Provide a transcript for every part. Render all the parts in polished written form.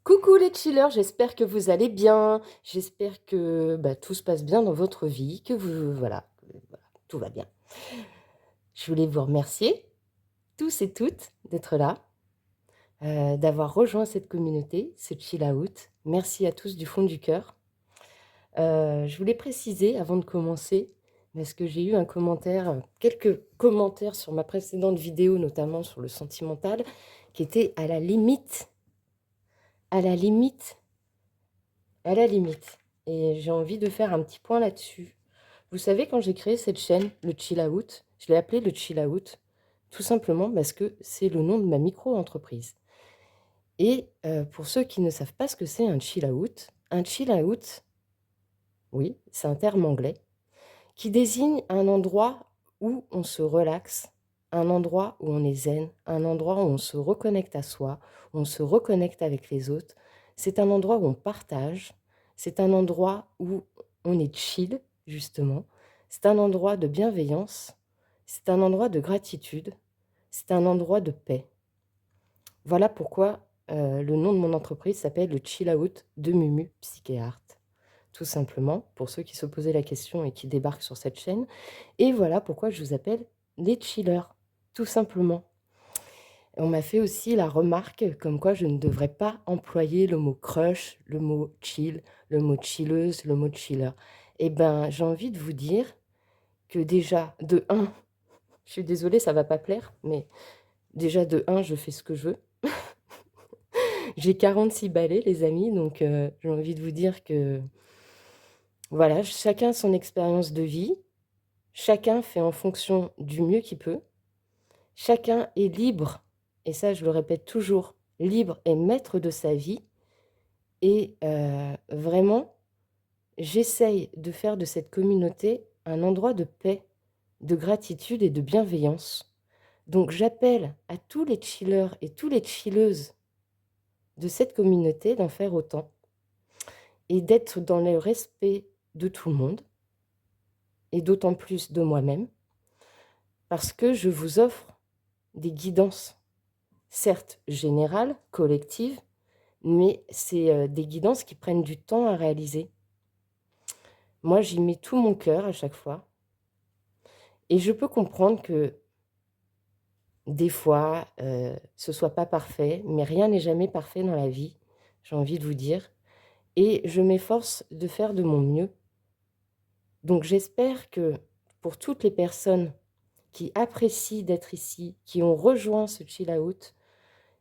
Coucou les chillers, j'espère que vous allez bien. J'espère que tout se passe bien dans votre vie, que voilà, tout va bien. Je voulais vous remercier, tous et toutes, d'être là, d'avoir rejoint cette communauté, ce chill out. Merci à tous du fond du cœur. Je voulais préciser avant de commencer, parce que j'ai eu un commentaire, quelques commentaires sur ma précédente vidéo, notamment sur le sentimental, qui étaient à la limite, à la limite à la limite. Et j'ai envie de faire un petit point là-dessus. Vous savez, quand j'ai créé cette chaîne, le Chill Out, je l'ai appelé le Chill Out, tout simplement parce que c'est le nom de ma micro-entreprise. Et pour ceux qui ne savent pas ce que c'est un chill out, oui, c'est un terme anglais, qui désigne un endroit où on se relaxe, un endroit où on est zen, un endroit où on se reconnecte à soi, où on se reconnecte avec les autres. C'est un endroit où on partage, c'est un endroit où on est chill, justement. C'est un endroit de bienveillance, c'est un endroit de gratitude, c'est un endroit de paix. Voilà pourquoi le nom de mon entreprise s'appelle le Chill Out de Mumu Psyché-Art. Tout simplement, pour ceux qui se posaient la question et qui débarquent sur cette chaîne. Et voilà pourquoi je vous appelle les chillers, tout simplement. On m'a fait aussi la remarque comme quoi je ne devrais pas employer le mot crush, le mot chill, le mot chilleuse, le mot chiller. Eh ben, j'ai envie de vous dire que déjà, de un, je suis désolée, ça va pas plaire, mais déjà de un, je fais ce que je veux. J'ai 46 balais, les amis, donc j'ai envie de vous dire que voilà, chacun son expérience de vie, chacun fait en fonction du mieux qu'il peut, chacun est libre, et ça je le répète toujours, libre et maître de sa vie, et vraiment, j'essaye de faire de cette communauté un endroit de paix, de gratitude et de bienveillance. Donc j'appelle à tous les chillers et tous les chilleuses de cette communauté d'en faire autant, et d'être dans le respect de tout le monde, et d'autant plus de moi-même, parce que je vous offre des guidances, certes générales, collectives, mais c'est des guidances qui prennent du temps à réaliser. Moi, j'y mets tout mon cœur à chaque fois, et je peux comprendre que des fois, ce soit pas parfait, mais rien n'est jamais parfait dans la vie, j'ai envie de vous dire, et je m'efforce de faire de mon mieux. Donc j'espère que pour toutes les personnes qui apprécient d'être ici, qui ont rejoint ce chill out,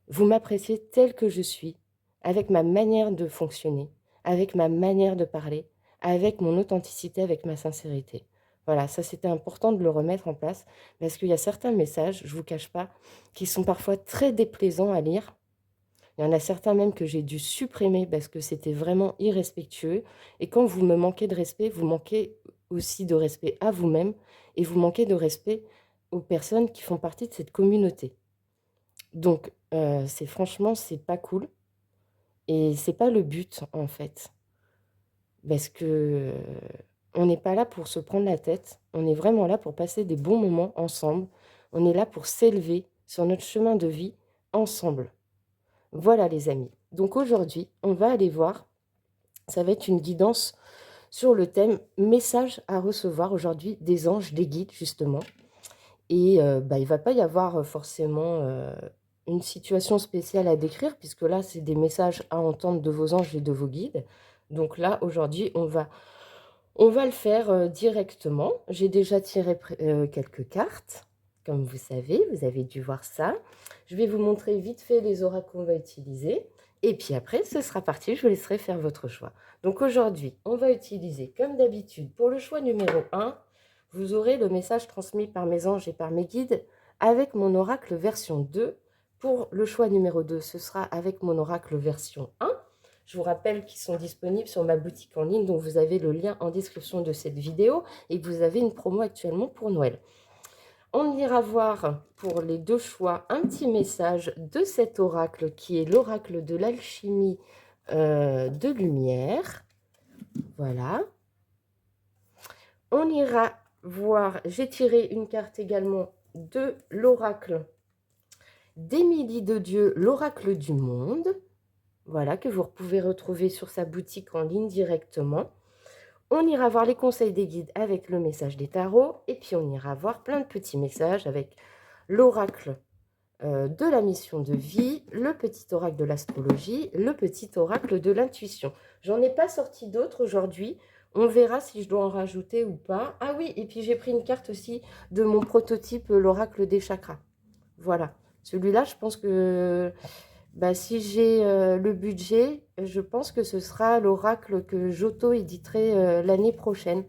vous m'appréciez telle que je suis, avec ma manière de fonctionner, avec ma manière de parler, avec mon authenticité, avec ma sincérité. Voilà, ça c'était important de le remettre en place, parce qu'il y a certains messages, je ne vous cache pas, qui sont parfois très déplaisants à lire. Il y en a certains même que j'ai dû supprimer parce que c'était vraiment irrespectueux. Et quand vous me manquez de respect, vous manquez aussi de respect à vous-même, et vous manquez de respect aux personnes qui font partie de cette communauté. Donc, c'est franchement, c'est pas cool, et c'est pas le but, en fait. Parce que, on n'est pas là pour se prendre la tête, on est vraiment là pour passer des bons moments ensemble. On est là pour s'élever sur notre chemin de vie ensemble. Voilà les amis. Donc aujourd'hui, on va aller voir, ça va être une guidance sur le thème «Message à recevoir» aujourd'hui des anges, des guides justement. Et il ne va pas y avoir forcément une situation spéciale à décrire, puisque là, c'est des messages à entendre de vos anges et de vos guides. Donc là, aujourd'hui, on va le faire directement. J'ai déjà tiré quelques cartes, comme vous savez, vous avez dû voir ça. Je vais vous montrer vite fait les oracles qu'on va utiliser. Et puis après, ce sera parti, je vous laisserai faire votre choix. Donc aujourd'hui, on va utiliser, comme d'habitude, pour le choix numéro 1, vous aurez le message transmis par mes anges et par mes guides avec mon oracle version 2. Pour le choix numéro 2, ce sera avec mon oracle version 1. Je vous rappelle qu'ils sont disponibles sur ma boutique en ligne, dont vous avez le lien en description de cette vidéo, et que vous avez une promo actuellement pour Noël. On ira voir pour les deux choix un petit message de cet oracle qui est l'oracle de l'alchimie de lumière. Voilà. On ira voir, j'ai tiré une carte également de l'oracle d'Émilie de Dieu, l'oracle du monde. voilà, que vous pouvez retrouver sur sa boutique en ligne directement. On ira voir les conseils des guides avec le message des tarots et puis on ira voir plein de petits messages avec l'oracle de la mission de vie, le petit oracle de l'astrologie, le petit oracle de l'intuition. J'en ai pas sorti d'autres aujourd'hui. On verra si je dois en rajouter ou pas. Ah oui, et puis j'ai pris une carte aussi de mon prototype, l'oracle des chakras. Voilà. Celui-là, je pense que bah, si j'ai le budget, je pense que ce sera l'oracle que j'auto-éditerai l'année prochaine.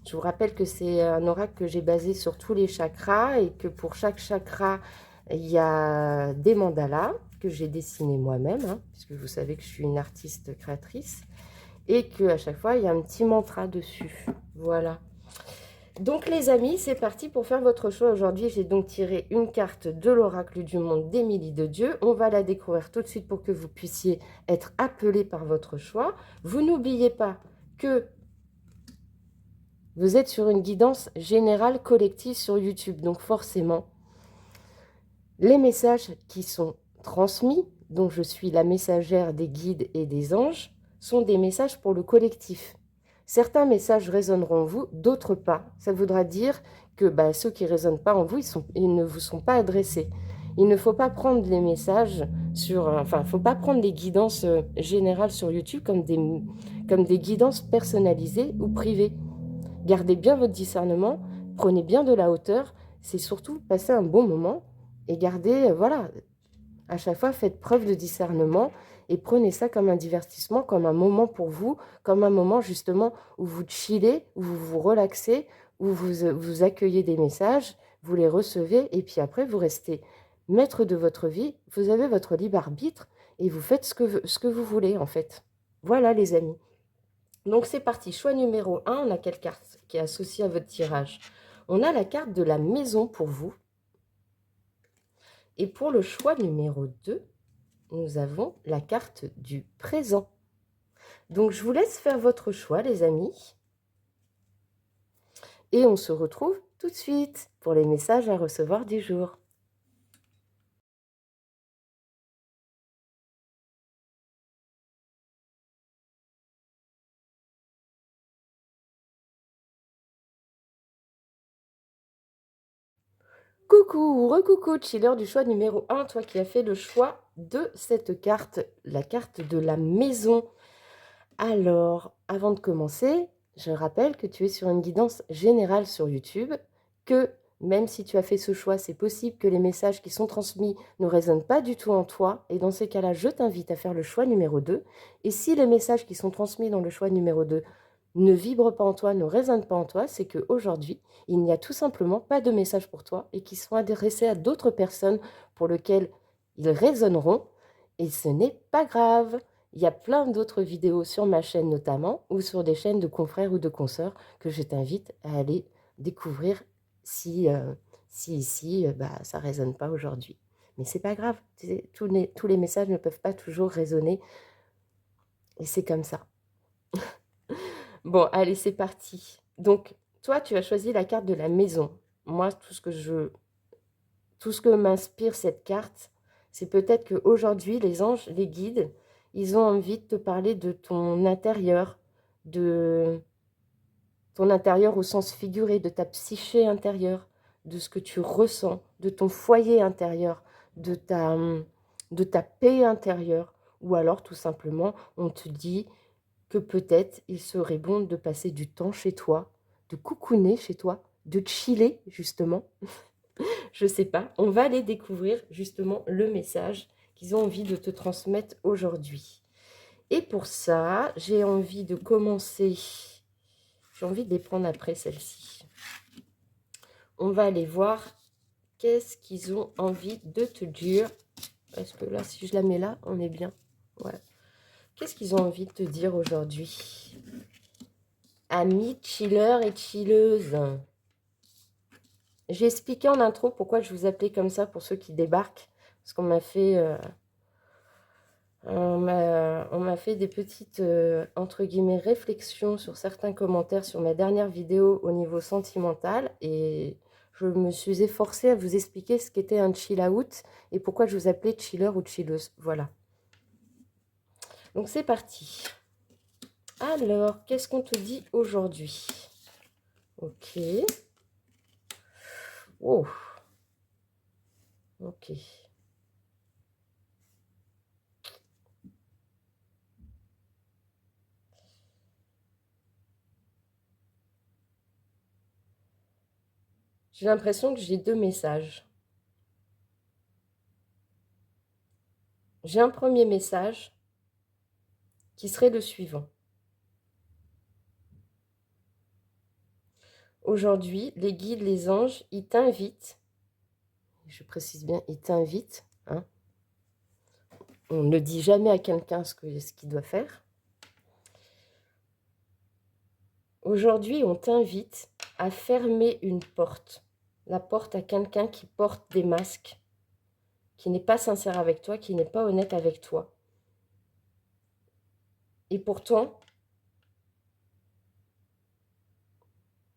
Je vous rappelle que c'est un oracle que j'ai basé sur tous les chakras et que pour chaque chakra, il y a des mandalas que j'ai dessinés moi-même, hein, puisque vous savez que je suis une artiste créatrice, et qu'à chaque fois, il y a un petit mantra dessus. Voilà. Donc les amis, c'est parti pour faire votre choix. Aujourd'hui, j'ai donc tiré une carte de l'oracle du monde d'Émilie de Dieu. On va la découvrir tout de suite pour que vous puissiez être appelé par votre choix. Vous n'oubliez pas que vous êtes sur une guidance générale collective sur YouTube. Donc forcément, les messages qui sont transmis, dont je suis la messagère des guides et des anges, sont des messages pour le collectif. Certains messages résonneront en vous, d'autres pas. Ça voudra dire que ceux qui ne résonnent pas en vous, ils ne vous sont pas adressés. Il ne faut pas prendre les messages il ne faut pas prendre les guidances générales sur YouTube comme des guidances personnalisées ou privées. Gardez bien votre discernement, prenez bien de la hauteur, c'est surtout passer un bon moment et gardez, voilà, à chaque fois faites preuve de discernement et prenez ça comme un divertissement, comme un moment pour vous, comme un moment justement où vous chillez, où vous vous relaxez, où vous accueillez des messages, vous les recevez et puis après vous restez maître de votre vie, vous avez votre libre arbitre et vous faites ce que vous voulez en fait. Voilà les amis. Donc c'est parti, choix numéro 1, on a quelle carte qui est associée à votre tirage? On a la carte de la maison pour vous. Et pour le choix numéro 2, nous avons la carte du présent. Donc je vous laisse faire votre choix les amis. Et on se retrouve tout de suite pour les messages à recevoir du jour. Coucou, recoucou, chiller du choix numéro 1, toi qui as fait le choix de cette carte, la carte de la maison. Alors, avant de commencer, je rappelle que tu es sur une guidance générale sur YouTube, que même si tu as fait ce choix, c'est possible que les messages qui sont transmis ne résonnent pas du tout en toi. Et dans ces cas-là, je t'invite à faire le choix numéro 2. Et si les messages qui sont transmis dans le choix numéro 2 ne vibrent pas en toi, ne résonnent pas en toi, c'est qu'aujourd'hui, il n'y a tout simplement pas de message pour toi et qui sont adressés à d'autres personnes pour lesquelles ils résonneront. Et ce n'est pas grave. Il y a plein d'autres vidéos sur ma chaîne notamment ou sur des chaînes de confrères ou de consoeurs que je t'invite à aller découvrir si, ici, ça ne résonne pas aujourd'hui. Mais c'est pas grave, tu sais, tous les messages ne peuvent pas toujours résonner et c'est comme ça. Bon, allez, c'est parti. Donc, toi, tu as choisi la carte de la maison. Moi, tout ce que m'inspire cette carte, c'est peut-être qu'aujourd'hui, les anges, les guides, ils ont envie de te parler de de ton intérieur au sens figuré, de ta psyché intérieure, de ce que tu ressens, de ton foyer intérieur, de ta paix intérieure. Ou alors, tout simplement, on te dit que peut-être il serait bon de passer du temps chez toi, de coucouner chez toi, de chiller, justement. Je sais pas, on va aller découvrir justement le message qu'ils ont envie de te transmettre aujourd'hui. Et pour ça, j'ai envie de commencer, j'ai envie de les prendre après celle-ci. On va aller voir qu'est-ce qu'ils ont envie de te dire. Est-ce que là, si je la mets là, on est bien? Ouais. Qu'est-ce qu'ils ont envie de te dire aujourd'hui? Amis chillers et chilleuses. J'ai expliqué en intro pourquoi je vous appelais comme ça pour ceux qui débarquent. Parce qu'on m'a fait, on m'a fait des petites, entre guillemets, réflexions sur certains commentaires sur ma dernière vidéo au niveau sentimental. Et je me suis efforcée à vous expliquer ce qu'était un chill out et pourquoi je vous appelais chiller ou chilleuse. Voilà. Donc c'est parti. Alors, qu'est-ce qu'on te dit aujourd'hui? Ok. Oh. Ok. J'ai l'impression que j'ai deux messages. J'ai un premier message qui serait le suivant. Aujourd'hui, les guides, les anges, ils t'invitent, je précise bien, ils t'invitent, hein. On ne dit jamais à quelqu'un ce qu'il doit faire. Aujourd'hui, on t'invite à fermer une porte. La porte à quelqu'un qui porte des masques, qui n'est pas sincère avec toi, qui n'est pas honnête avec toi. Et pourtant,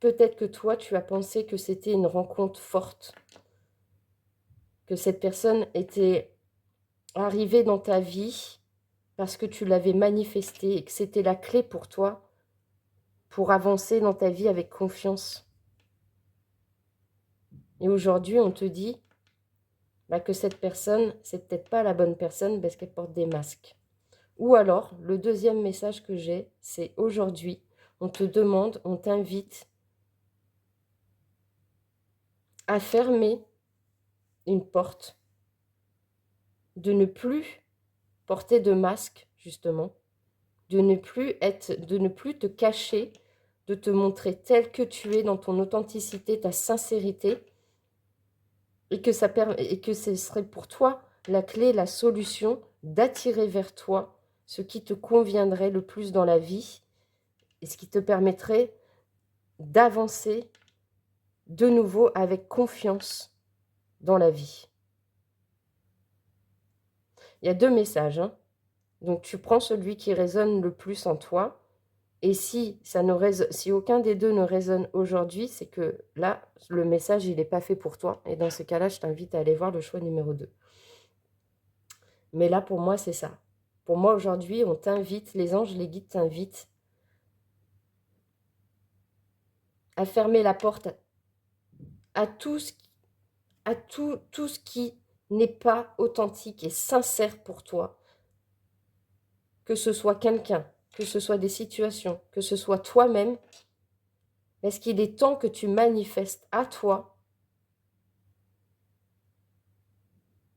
peut-être que toi, tu as pensé que c'était une rencontre forte, que cette personne était arrivée dans ta vie parce que tu l'avais manifesté et que c'était la clé pour toi pour avancer dans ta vie avec confiance. Et aujourd'hui, on te dit que cette personne, c'est peut-être pas la bonne personne parce qu'elle porte des masques. Ou alors, le deuxième message que j'ai, c'est aujourd'hui, on te demande, on t'invite à fermer une porte, de ne plus porter de masque, justement, de ne plus te cacher, de te montrer tel que tu es dans ton authenticité, ta sincérité, et que ce serait pour toi la clé, la solution d'attirer vers toi ce qui te conviendrait le plus dans la vie et ce qui te permettrait d'avancer de nouveau avec confiance dans la vie. Il y a deux messages, hein. Donc tu prends celui qui résonne le plus en toi. Et si aucun des deux ne résonne aujourd'hui, c'est que là, le message, il n'est pas fait pour toi. Et dans ce cas-là, je t'invite à aller voir le choix numéro 2. Mais là, pour moi, c'est ça. Pour moi, aujourd'hui, on t'invite, les anges, les guides t'invitent à fermer la porte à tout ce qui n'est pas authentique et sincère pour toi. Que ce soit quelqu'un, que ce soit des situations, que ce soit toi-même. Est-ce qu'il est temps que tu manifestes à toi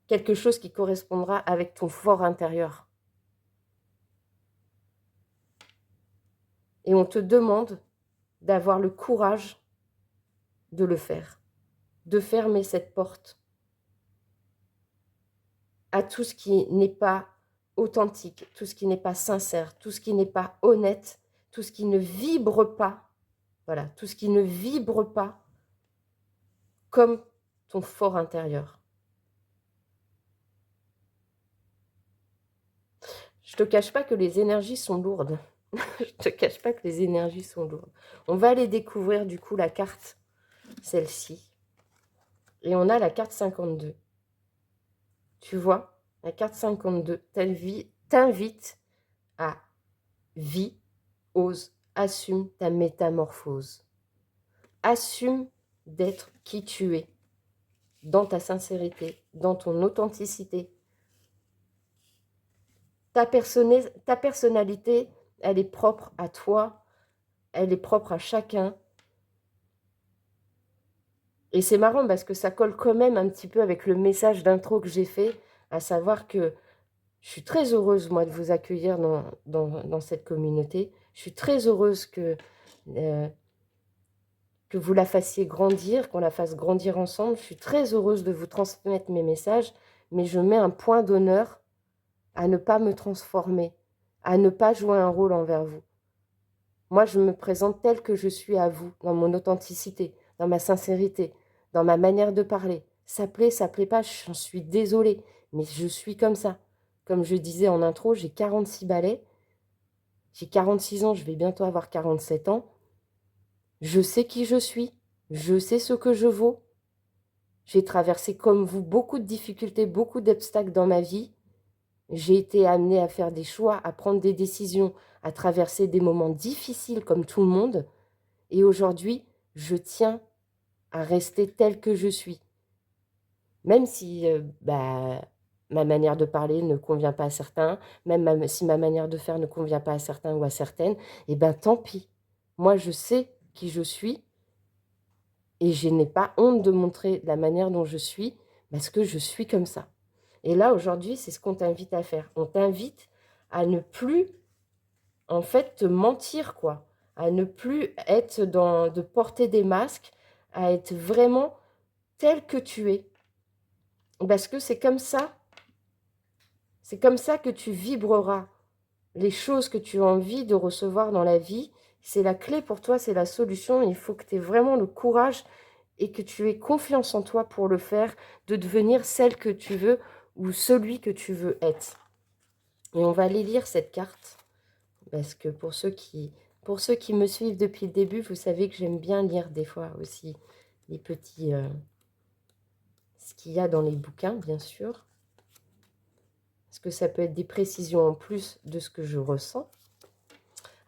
quelque chose qui correspondra avec ton fort intérieur? Et on te demande d'avoir le courage de le faire, de fermer cette porte à tout ce qui n'est pas authentique, tout ce qui n'est pas sincère, tout ce qui n'est pas honnête, tout ce qui ne vibre pas, voilà, tout ce qui ne vibre pas comme ton fort intérieur. Je te cache pas que les énergies sont lourdes. Je te cache pas que les énergies sont lourdes. On va aller découvrir du coup la carte, celle-ci. Et on a la carte 52. Tu vois, la carte 52 t'invite à vie, ose, assume ta métamorphose. Assume d'être qui tu es, dans ta sincérité, dans ton authenticité. Ta personnalité, elle est propre à toi, elle est propre à chacun. Et c'est marrant parce que ça colle quand même un petit peu avec le message d'intro que j'ai fait, à savoir que je suis très heureuse, moi, de vous accueillir dans cette communauté. Je suis très heureuse que vous la fassiez grandir, qu'on la fasse grandir ensemble. Je suis très heureuse de vous transmettre mes messages, mais je mets un point d'honneur à ne pas me transformer, à ne pas jouer un rôle envers vous. Moi, je me présente telle que je suis à vous, dans mon authenticité, dans ma sincérité, dans ma manière de parler. Ça plaît pas, j'en suis désolée, mais je suis comme ça. Comme je disais en intro, j'ai 46 balais, j'ai 46 ans, je vais bientôt avoir 47 ans. Je sais qui je suis, je sais ce que je vaux. J'ai traversé comme vous beaucoup de difficultés, beaucoup d'obstacles dans ma vie. J'ai été amenée à faire des choix, à prendre des décisions, à traverser des moments difficiles comme tout le monde. Et aujourd'hui, je tiens à rester telle que je suis. Même si ma manière de parler ne convient pas à certains, même si ma manière de faire ne convient pas à certains ou à certaines, eh ben tant pis. Moi, je sais qui je suis et je n'ai pas honte de montrer la manière dont je suis parce que je suis comme ça. Et là, aujourd'hui, c'est ce qu'on t'invite à faire. On t'invite à ne plus, en fait, te mentir, quoi. À ne plus être de porter des masques, à être vraiment tel que tu es. Parce que c'est comme ça que tu vibreras les choses que tu as envie de recevoir dans la vie. C'est la clé pour toi, c'est la solution. Il faut que tu aies vraiment le courage et que tu aies confiance en toi pour le faire, de devenir celle que tu veux ou celui que tu veux être. Et on va aller lire cette carte, parce que pour ceux qui me suivent depuis le début, vous savez que j'aime bien lire des fois aussi les petits, ce qu'il y a dans les bouquins, bien sûr. Parce que ça peut être des précisions en plus de ce que je ressens.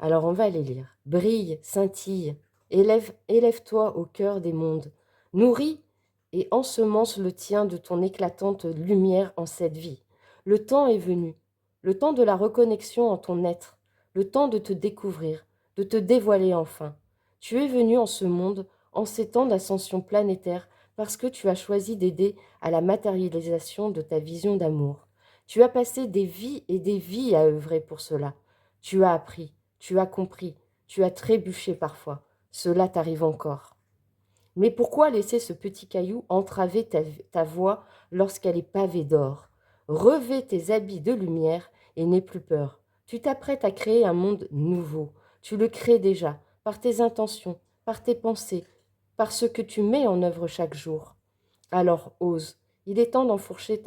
Alors on va les lire. Brille, scintille, élève-toi au cœur des mondes. Nourris et ensemence le tien de ton éclatante lumière en cette vie. Le temps est venu, le temps de la reconnexion en ton être, le temps de te découvrir, de te dévoiler enfin. Tu es venu en ce monde, en ces temps d'ascension planétaire, parce que tu as choisi d'aider à la matérialisation de ta vision d'amour. Tu as passé des vies et des vies à œuvrer pour cela. Tu as appris, tu as compris, tu as trébuché parfois. Cela t'arrive encore. Mais pourquoi laisser ce petit caillou entraver ta voie lorsqu'elle est pavée d'or? Revêt tes habits de lumière et n'aie plus peur. Tu t'apprêtes à créer un monde nouveau. Tu le crées déjà, par tes intentions, par tes pensées, par ce que tu mets en œuvre chaque jour. Alors ose. Il est temps d'enfourcher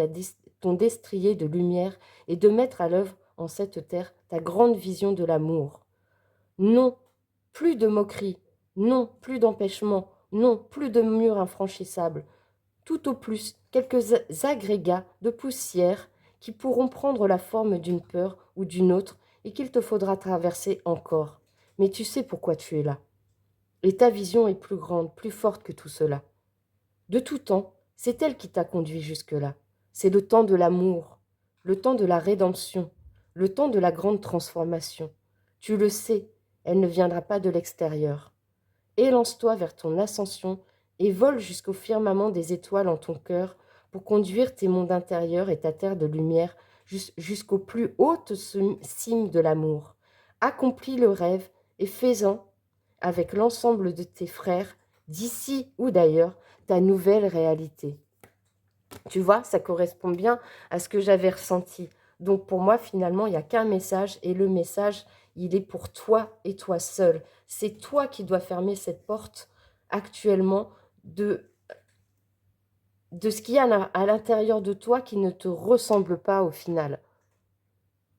ton destrier de lumière et de mettre à l'œuvre en cette terre ta grande vision de l'amour. Non, plus de moqueries, non, plus d'empêchements, non, plus de murs infranchissables. Tout au plus, quelques agrégats de poussière qui pourront prendre la forme d'une peur ou d'une autre et qu'il te faudra traverser encore. Mais tu sais pourquoi tu es là. Et ta vision est plus grande, plus forte que tout cela. De tout temps, c'est elle qui t'a conduit jusque-là. C'est le temps de l'amour, le temps de la rédemption, le temps de la grande transformation. Tu le sais, elle ne viendra pas de l'extérieur. Élance-toi vers ton ascension et vole jusqu'au firmament des étoiles en ton cœur pour conduire tes mondes intérieurs et ta terre de lumière jusqu'aux plus hautes cimes de l'amour. Accomplis le rêve et fais-en, avec l'ensemble de tes frères, d'ici ou d'ailleurs, ta nouvelle réalité. Tu vois, ça correspond bien à ce que j'avais ressenti. Donc pour moi, finalement, il n'y a qu'un message et le message, il est pour toi et toi seul. C'est toi qui dois fermer cette porte actuellement de ce qu'il y a à l'intérieur de toi qui ne te ressemble pas au final.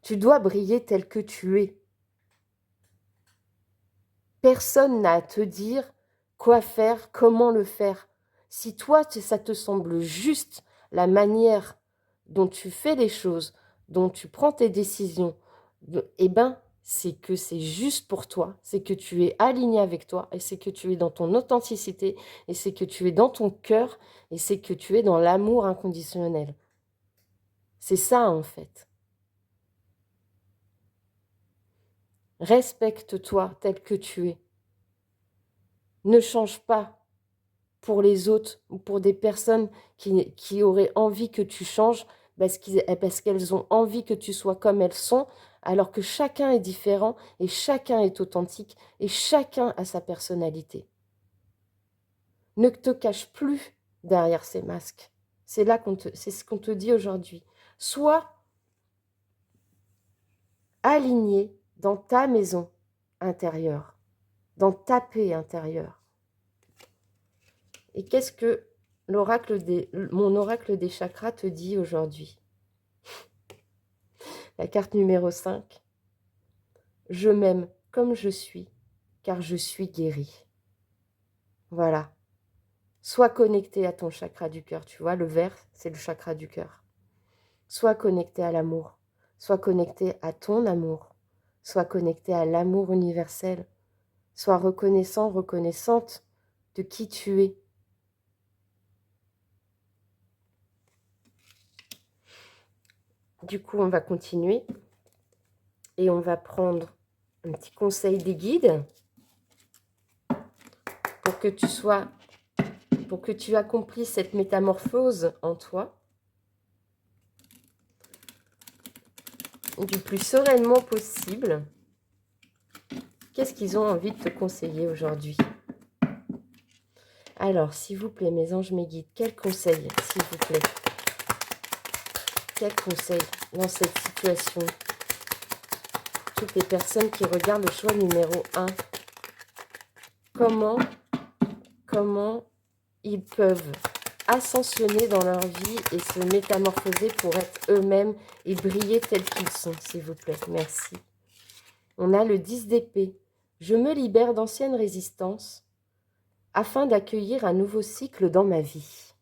Tu dois briller tel que tu es. Personne n'a à te dire quoi faire, comment le faire. Si toi, ça te semble juste la manière dont tu fais les choses, dont tu prends tes décisions, eh ben, c'est que c'est juste pour toi, c'est que tu es aligné avec toi, et c'est que tu es dans ton authenticité, et c'est que tu es dans ton cœur, et c'est que tu es dans l'amour inconditionnel. C'est ça, en fait. Respecte-toi tel que tu es. Ne change pas pour les autres ou pour des personnes qui auraient envie que tu changes parce qu'elles ont envie que tu sois comme elles sont, alors que chacun est différent et chacun est authentique et chacun a sa personnalité. Ne te cache plus derrière ces masques. C'est ce qu'on te dit aujourd'hui. Sois aligné dans ta maison intérieure, dans ta paix intérieure. Et qu'est-ce que mon oracle des chakras te dit aujourd'hui? La carte numéro 5. Je m'aime comme je suis, car je suis guérie. Voilà. Sois connecté à ton chakra du cœur. Tu vois, le vert, c'est le chakra du cœur. Sois connecté à l'amour. Sois connecté à ton amour. Sois connecté à l'amour universel. Sois reconnaissant, reconnaissante de qui tu es. Du coup, on va continuer et on va prendre un petit conseil des guides pour que tu accomplisses cette métamorphose en toi du plus sereinement possible. Qu'est-ce qu'ils ont envie de te conseiller aujourd'hui? Alors, s'il vous plaît, mes anges, mes guides, quel conseil, s'il vous plaît? Quel conseil dans cette situation? Toutes les personnes qui regardent le choix numéro 1. Comment ils peuvent ascensionner dans leur vie et se métamorphoser pour être eux-mêmes et briller tels qu'ils sont, s'il vous plaît. Merci. On a le 10 d'épée. Je me libère d'anciennes résistances afin d'accueillir un nouveau cycle dans ma vie.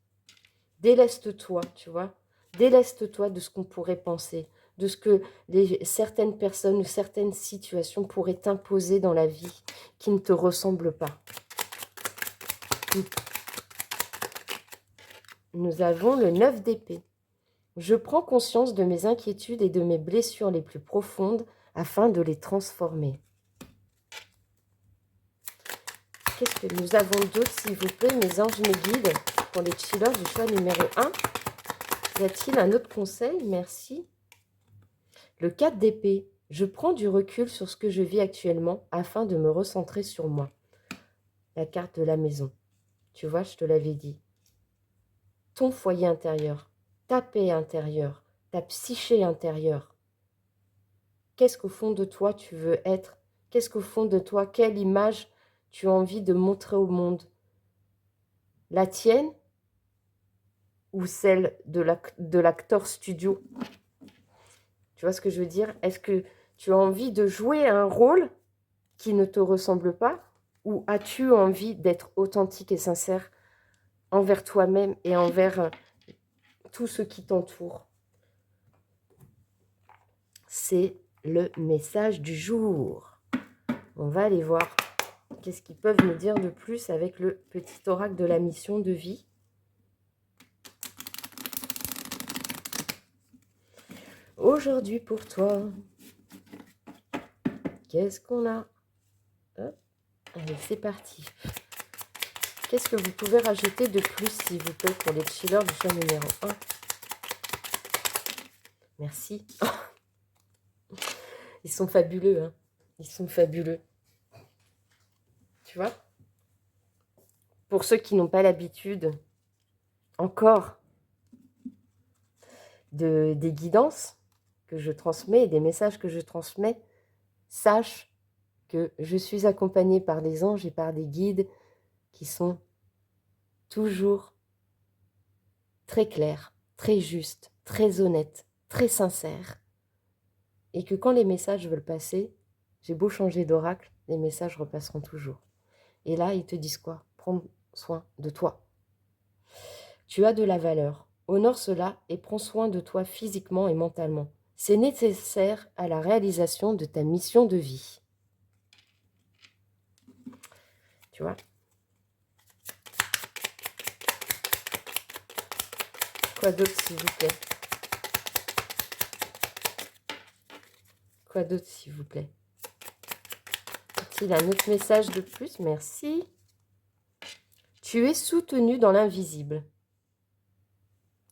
Déleste-toi, tu vois. Déleste-toi de ce qu'on pourrait penser, de ce que certaines personnes ou certaines situations pourraient t'imposer dans la vie qui ne te ressemblent pas. Nous avons le 9 d'épée. Je prends conscience de mes inquiétudes et de mes blessures les plus profondes afin de les transformer. Qu'est-ce que nous avons d'autre, s'il vous plaît, mes anges, mes guides, pour les chillers du choix numéro 1? Y a-t-il un autre conseil? Merci. Le 4 d'épée. Je prends du recul sur ce que je vis actuellement afin de me recentrer sur moi. La carte de la maison. Tu vois, je te l'avais dit. Ton foyer intérieur, ta paix intérieure, ta psyché intérieure. Qu'est-ce qu'au fond de toi tu veux être? Qu'est-ce qu'au fond de toi, quelle image tu as envie de montrer au monde? La tienne ou celle de l'acteur studio? Tu vois ce que je veux dire? Est-ce que tu as envie de jouer un rôle qui ne te ressemble pas? Ou as-tu envie d'être authentique et sincère envers toi-même et envers tout ce qui t'entoure? C'est le message du jour. On va aller voir qu'est-ce qu'ils peuvent me dire de plus avec le petit oracle de la mission de vie. Aujourd'hui pour toi, qu'est-ce qu'on a? Hop. Allez, c'est parti. Qu'est-ce que vous pouvez rajouter de plus, s'il vous plaît, pour les chillers du choix numéro 1? Merci. Ils sont fabuleux, hein. Ils sont fabuleux. Tu vois? Pour ceux qui n'ont pas l'habitude, encore, des guidances que je transmets, des messages que je transmets, sache que je suis accompagnée par des anges et par des guides qui sont toujours très clairs, très justes, très honnêtes, très sincères. Et que quand les messages veulent passer, j'ai beau changer d'oracle, les messages repasseront toujours. Et là, ils te disent quoi? Prends soin de toi. Tu as de la valeur. Honore cela et prends soin de toi physiquement et mentalement. C'est nécessaire à la réalisation de ta mission de vie. Tu vois? Quoi d'autre, s'il vous plaît? Quoi d'autre, s'il vous plaît? Y a-t-il un autre message de plus? Merci. Tu es soutenu dans l'invisible.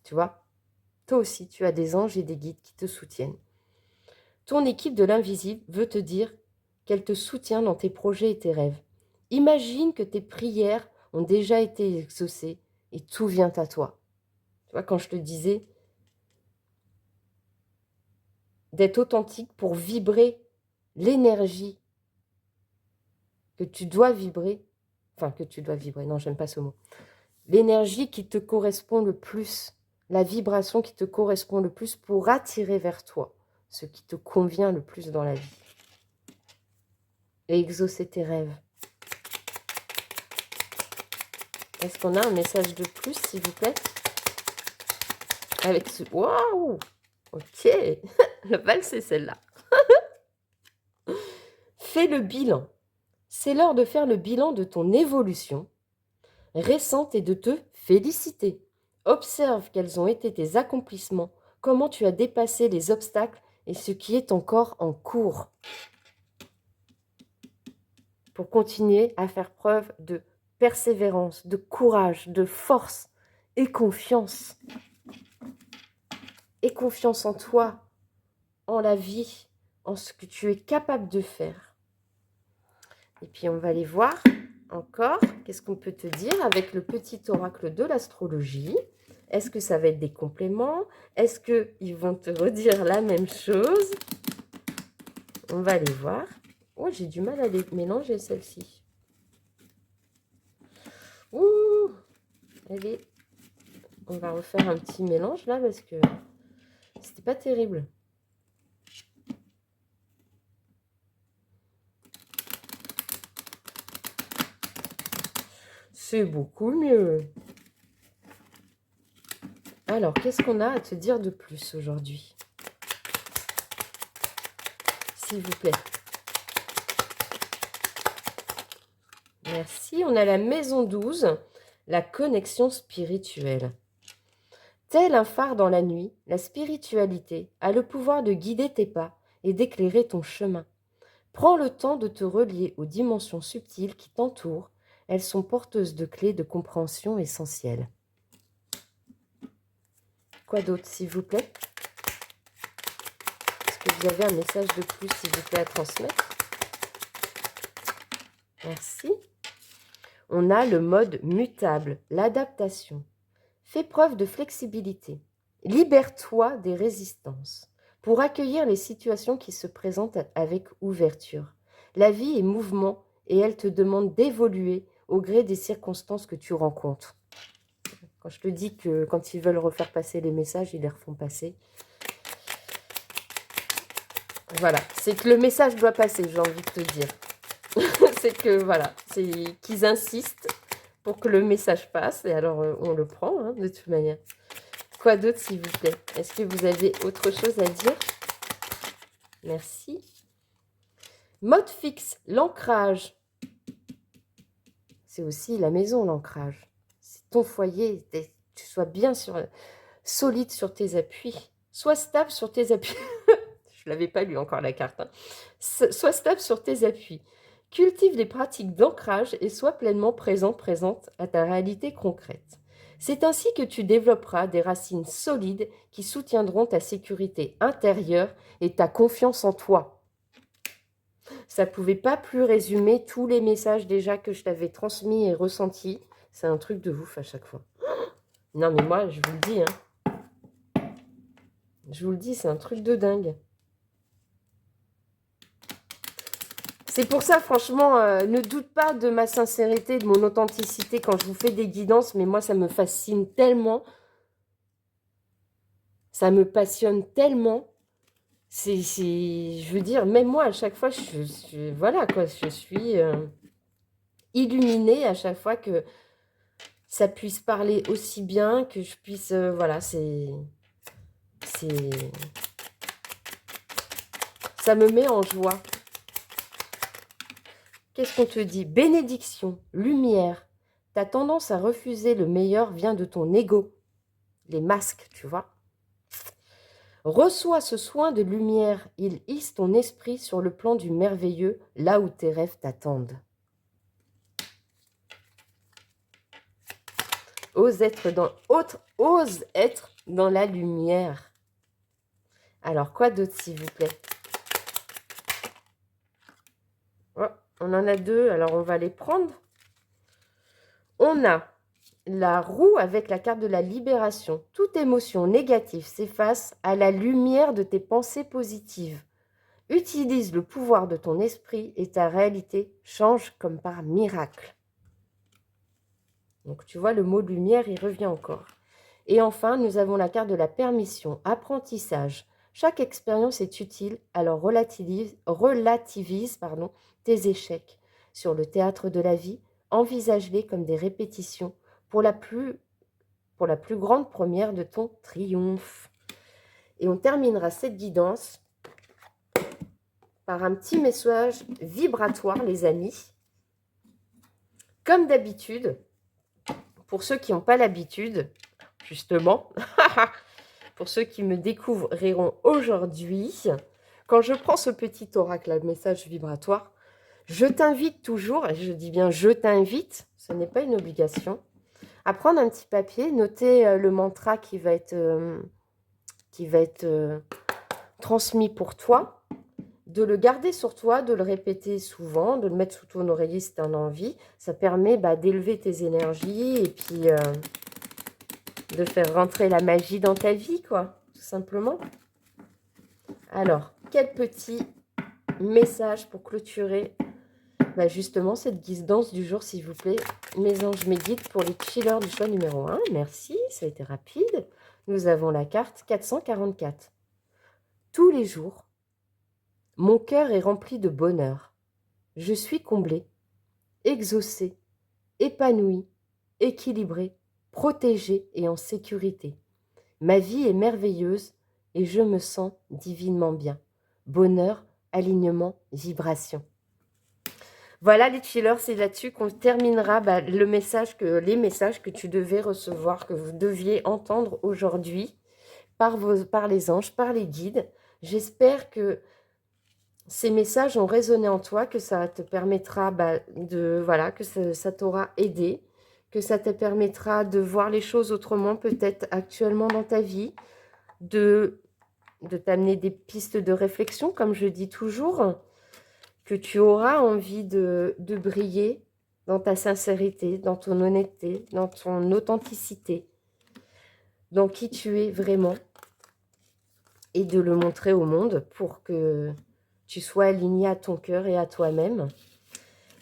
Tu vois? Toi aussi, tu as des anges et des guides qui te soutiennent. Ton équipe de l'invisible veut te dire qu'elle te soutient dans tes projets et tes rêves. Imagine que tes prières ont déjà été exaucées et tout vient à toi. Tu vois, quand je te disais d'être authentique pour vibrer l'énergie que tu dois vibrer, non, j'aime pas ce mot, l'énergie qui te correspond le plus, la vibration qui te correspond le plus pour attirer vers toi ce qui te convient le plus dans la vie et exaucer tes rêves. Est-ce qu'on a un message de plus, s'il vous plaît? Avec ce... Waouh! Ok. La balle, c'est celle-là. Fais le bilan. C'est l'heure de faire le bilan de ton évolution récente et de te féliciter. Observe quels ont été tes accomplissements, comment tu as dépassé les obstacles et ce qui est encore en cours. Pour continuer à faire preuve de persévérance, de courage, de force et confiance. Et confiance en toi, en la vie, en ce que tu es capable de faire. Et puis on va aller voir encore, qu'est-ce qu'on peut te dire avec le petit oracle de l'astrologie. Est-ce que ça va être des compléments? Est-ce qu'ils vont te redire la même chose? On va aller voir. Oh, j'ai du mal à les mélanger, celle-ci. Ouh, allez, on va refaire un petit mélange là parce que c'était pas terrible. C'est beaucoup mieux. Alors, qu'est-ce qu'on a à te dire de plus aujourd'hui? S'il vous plaît. Merci. On a la maison 12, la connexion spirituelle. Tel un phare dans la nuit, la spiritualité a le pouvoir de guider tes pas et d'éclairer ton chemin. Prends le temps de te relier aux dimensions subtiles qui t'entourent. Elles sont porteuses de clés de compréhension essentielles. Quoi d'autre, s'il vous plaît? Est-ce que vous avez un message de plus, s'il vous plaît, à transmettre? Merci. On a le mode mutable, l'adaptation. Fais preuve de flexibilité. Libère-toi des résistances pour accueillir les situations qui se présentent avec ouverture. La vie est mouvement et elle te demande d'évoluer au gré des circonstances que tu rencontres. Quand je te dis que quand ils veulent refaire passer les messages, ils les refont passer. Voilà, c'est que le message doit passer, j'ai envie de te dire. C'est que, voilà, c'est qu'ils insistent pour que le message passe. Et alors, on le prend, hein, de toute manière. Quoi d'autre, s'il vous plaît? Est-ce que vous avez autre chose à dire? Merci. Mode fixe, l'ancrage. C'est aussi la maison, l'ancrage. C'est ton foyer, tu sois bien solide sur tes appuis. Sois stable sur tes appuis. Je ne l'avais pas lu encore la carte. Hein. Sois stable sur tes appuis. Cultive des pratiques d'ancrage et sois pleinement présente à ta réalité concrète. C'est ainsi que tu développeras des racines solides qui soutiendront ta sécurité intérieure et ta confiance en toi. Ça ne pouvait pas plus résumer tous les messages déjà que je t'avais transmis et ressentis. C'est un truc de ouf à chaque fois. Non mais moi, je vous le dis. Hein. Je vous le dis, c'est un truc de dingue. C'est pour ça, franchement, ne doute pas de ma sincérité, de mon authenticité quand je vous fais des guidances, mais moi, ça me fascine tellement. Ça me passionne tellement. Je veux dire, même moi, à chaque fois, voilà, quoi, je suis illuminée à chaque fois que ça puisse parler aussi bien, que je puisse, voilà, ça me met en joie. Qu'est-ce qu'on te dit? Bénédiction, lumière. Ta tendance à refuser le meilleur vient de ton ego. Les masques, tu vois. Reçois ce soin de lumière. Il hisse ton esprit sur le plan du merveilleux, là où tes rêves t'attendent. Ose être dans la lumière. Alors, quoi d'autre, s'il vous plaît? Oh, on en a deux, alors on va les prendre. On a la roue avec la carte de la libération. Toute émotion négative s'efface à la lumière de tes pensées positives. Utilise le pouvoir de ton esprit et ta réalité change comme par miracle. Donc tu vois, le mot lumière, il revient encore. Et enfin, nous avons la carte de la permission, apprentissage. Chaque expérience est utile, alors relativise tes échecs. Sur le théâtre de la vie, envisage-les comme des répétitions pour la plus grande première de ton triomphe. Et on terminera cette guidance par un petit message vibratoire, les amis. Comme d'habitude, pour ceux qui n'ont pas l'habitude, justement, pour ceux qui me découvriront aujourd'hui, quand je prends ce petit oracle, le message vibratoire, je t'invite toujours, et je dis bien je t'invite, ce n'est pas une obligation, à prendre un petit papier, noter le mantra qui va être transmis pour toi, de le garder sur toi, de le répéter souvent, de le mettre sous ton oreiller si tu en as envie. Ça permet d'élever tes énergies et puis de faire rentrer la magie dans ta vie, quoi, tout simplement. Alors, quel petit message pour clôturer justement cette guidance du jour, s'il vous plaît, mes anges, mes guides, pour les chillers du choix numéro 1. Merci, ça a été rapide. Nous avons la carte 444. Tous les jours, mon cœur est rempli de bonheur. Je suis comblé, exaucé, épanoui, équilibré, protégé et en sécurité. Ma vie est merveilleuse et je me sens divinement bien. Bonheur, alignement, vibration. Voilà les chillers, c'est là-dessus qu'on terminera les messages que tu devais recevoir, que vous deviez entendre aujourd'hui par les anges, par les guides. J'espère que ces messages ont résonné en toi, que ça te permettra que ça t'aura aidé, que ça te permettra de voir les choses autrement peut-être actuellement dans ta vie, de t'amener des pistes de réflexion, comme je dis toujours, que tu auras envie de briller dans ta sincérité, dans ton honnêteté, dans ton authenticité, dans qui tu es vraiment, et de le montrer au monde pour que tu sois aligné à ton cœur et à toi-même.